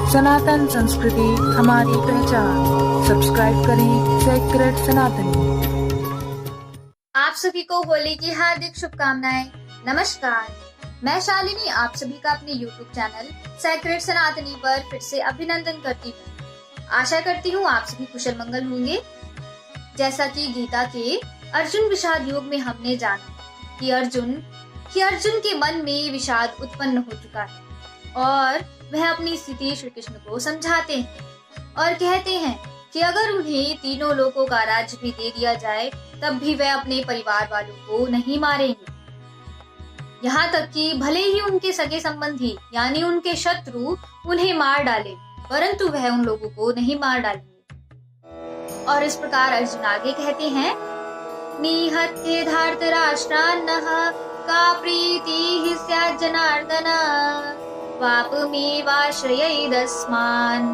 सनातन संस्कृति हमारी पहचान। सब्सक्राइब करें सेक्रेड सनातनी। आप सभी को होली की हार्दिक शुभकामनाएं। नमस्कार, मैं शालिनी आप सभी का अपने YouTube चैनल सेक्रेड सनातनी पर फिर से अभिनंदन करती हूँ। आशा करती हूँ आप सभी कुशल मंगल होंगे। जैसा कि गीता के अर्जुन विषाद योग में हमने जाना कि अर्जुन के मन में विषाद उत्पन्न हो चुका है और वह अपनी स्थिति श्री कृष्ण को समझाते हैं और कहते हैं कि अगर उन्हें तीनों लोकों का राज्य भी दे दिया जाए तब भी वह अपने परिवार वालों को नहीं मारेंगे। यहाँ तक कि भले ही उनके सगे संबंधी यानी उनके शत्रु उन्हें मार डाले परंतु वह उन लोगों को नहीं मार डालेंगे। और इस प्रकार अर्जुन आगे कहते हैं, निहत्ये धार्तराष्ट्रान्नः का प्रीतिः स्यात् जनार्दन वापमेवाश्रयेदस्मान्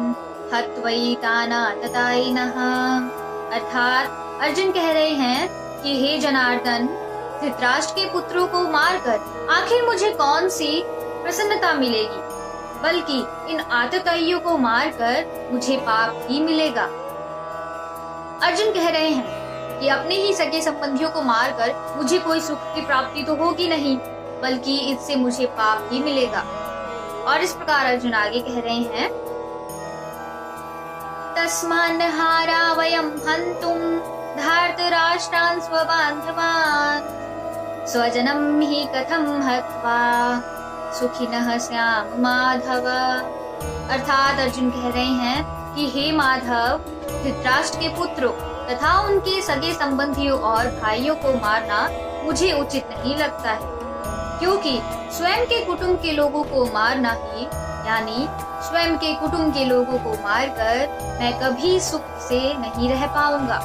हत्वैतानाततायिनः। अर्थात अर्जुन कह रहे हैं कि हे जनार्दन, धृतराष्ट्र के पुत्रों को मारकर आखिर मुझे कौन सी प्रसन्नता मिलेगी, बल्कि इन आतताइयों को मारकर मुझे पाप ही मिलेगा। अर्जुन कह रहे हैं कि अपने ही सगे संबंधियों को मारकर मुझे कोई सुख की प्राप्ति तो होगी नहीं, बल्कि इससे मुझे पाप ही मिलेगा। और इस प्रकार अर्जुन आगे कह रहे हैं, तस्मान्नहारा वयं हन्तुं धार्तराष्ट्रान् स्वबान्धवान् स्वजनं हि कथं हत्वा सुखिनः स्याम माधव। अर्थात अर्जुन कह रहे हैं कि हे माधव, धृतराष्ट्र के पुत्रों तथा उनके सगे संबंधियों और भाइयों को मारना मुझे उचित नहीं लगता है, क्योंकि स्वयं के कुटुंब के लोगों को मारना ही यानी स्वयं के कुटुंब के लोगों को मारकर मैं कभी सुख से नहीं रह पाऊंगा।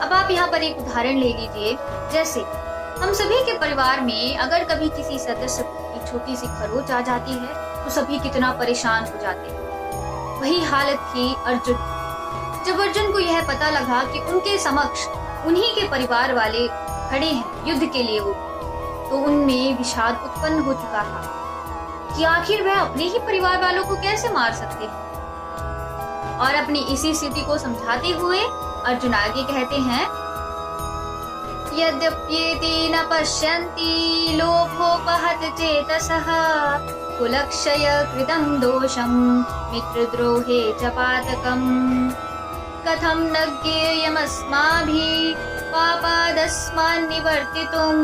अब आप यहाँ पर एक उदाहरण ले लीजिए। जैसे हम सभी के परिवार में अगर कभी किसी सदस्य की छोटी सी खरोच आ जाती है तो सभी कितना परेशान हो जाते हैं। वही हालत थी अर्जुन। जब अर्जुन को यह पता लगा कि उनके समक्ष उन्हीं के परिवार वाले खड़े हैं युद्ध के लिए, तो उनमें विषाद उत्पन्न हो चुका था कि आखिर वह अपने ही परिवार वालों को कैसे मार सकते हैं। और अपनी इसी स्थिति को समझाते हुए अर्जुन आगे कहते हैं, यद्यप्येते न पश्यन्ति लोभोपहत चेतसः कुलक्षय कृतं दोषं मित्रद्रोहे च पातकम् कथं न ज्ञेयमस्माभिः पापादस्मान् निवर्तितुम्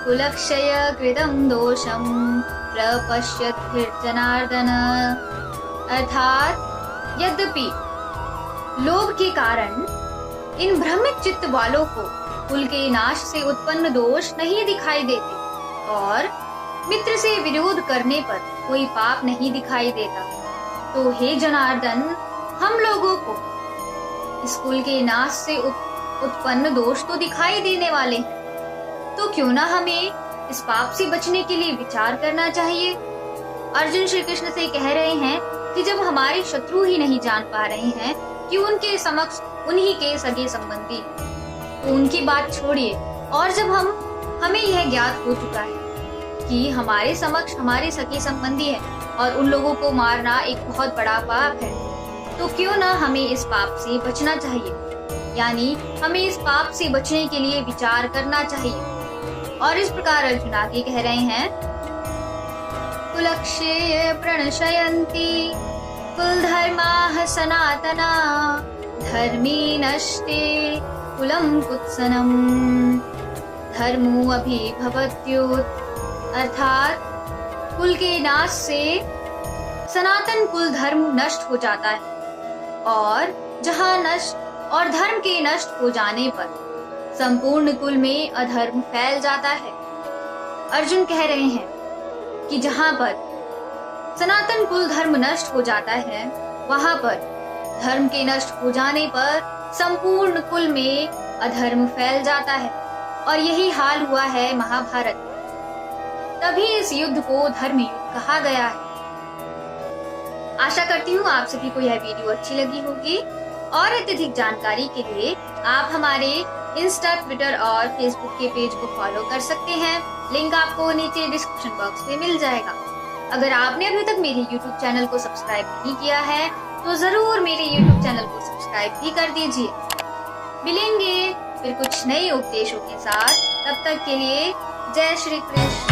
कुलक्षय कृतं दोषं प्रपश्यद्भिर्जनार्दन। अर्थात यद्यपि लोभ के कारण इन भ्रमित चित्त वालों को कुल के नाश से उत्पन्न दोष नहीं दिखाई देते और मित्र से विरोध करने पर कोई पाप नहीं दिखाई देता, तो हे जनार्दन, हम लोगों को इस कुल के नाश से उत्पन्न दोष तो दिखाई देने वाले हैं, तो क्यों ना हमें इस पाप से बचने के लिए विचार करना चाहिए। अर्जुन श्री कृष्ण से कह रहे हैं कि जब हमारे शत्रु ही नहीं जान पा रहे हैं कि उनके समक्ष उन्हीं के सगे संबंधी, तो उनकी बात छोड़िए। और जब हमें यह ज्ञात हो चुका है कि हमारे समक्ष हमारे सगे संबंधी है और उन लोगों को मारना एक बहुत बड़ा पाप है, तो क्यों ना हमें इस पाप से बचना चाहिए, यानी हमें इस पाप से बचने के लिए विचार करना चाहिए। और इस प्रकार अर्जुन आगे कह रहे हैं, कुलक्षये प्रणशयन्ति कुलधर्माः सनातना धर्मी नष्टे कुलं कुत्सनम् धर्मो अभिभवत्युत। अर्थात कुल के नाश से सनातन कुल धर्म नष्ट हो जाता है और जहाँ नष्ट और धर्म के नष्ट हो जाने पर संपूर्ण कुल में अधर्म फैल जाता है। अर्जुन कह रहे हैं कि जहाँ पर सनातन कुल धर्म नष्ट हो जाता है, वहाँ पर धर्म के नष्ट हो जाने पर संपूर्ण कुल में अधर्म फैल जाता है। और यही हाल हुआ है महाभारत। तभी इस युद्ध को धर्म युद्ध कहा गया है। आशा करती हूँ आप सभी को यह वीडियो अच्छी लगी होगी और अत्यधिक जानकारी के लिए आप हमारे इंस्टा, ट्विटर और फेसबुक के पेज को फॉलो कर सकते हैं। लिंक आपको नीचे डिस्क्रिप्शन बॉक्स में मिल जाएगा। अगर आपने अभी तक मेरे YouTube चैनल को सब्सक्राइब नहीं किया है तो जरूर मेरे YouTube चैनल को सब्सक्राइब भी कर दीजिए। मिलेंगे फिर कुछ नए उपदेशों के साथ, तब तक के लिए जय श्री कृष्ण।